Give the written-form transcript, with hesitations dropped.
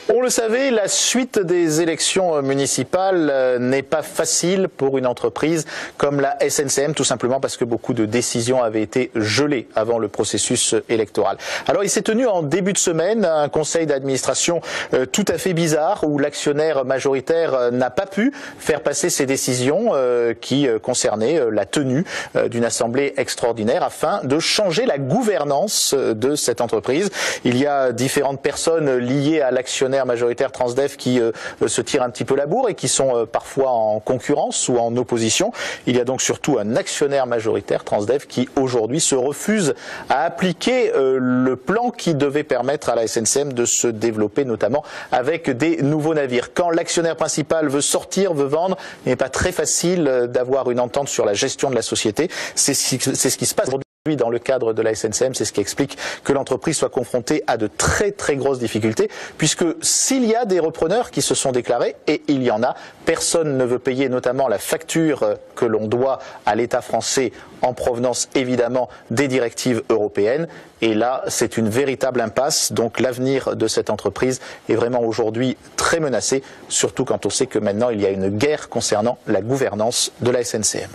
On le savait, la suite des élections municipales n'est pas facile pour une entreprise comme la SNCM, tout simplement parce que beaucoup de décisions avaient été gelées avant le processus électoral. Alors il s'est tenu en début de semaine un conseil d'administration tout à fait bizarre où l'actionnaire majoritaire n'a pas pu faire passer ses décisions qui concernaient la tenue d'une assemblée extraordinaire afin de changer la gouvernance de cette entreprise. Il y a différentes personnes liées à l'actionnaire majoritaire Transdev qui se tirent un petit peu la bourre et qui sont parfois en concurrence ou en opposition. Il y a donc surtout un actionnaire majoritaire Transdev qui aujourd'hui se refuse à appliquer le plan qui devait permettre à la SNCM de se développer, notamment avec des nouveaux navires. Quand l'actionnaire principal veut sortir, veut vendre, il n'est pas très facile d'avoir une entente sur la gestion de la société. C'est ce qui se passe aujourd'hui dans le cadre de la SNCM, c'est ce qui explique que l'entreprise soit confrontée à de très grosses difficultés, puisque s'il y a des repreneurs qui se sont déclarés, et il y en a, personne ne veut payer notamment la facture que l'on doit à l'État français en provenance évidemment des directives européennes, et là c'est une véritable impasse, donc l'avenir de cette entreprise est vraiment aujourd'hui très menacé, surtout quand on sait que maintenant il y a une guerre concernant la gouvernance de la SNCM.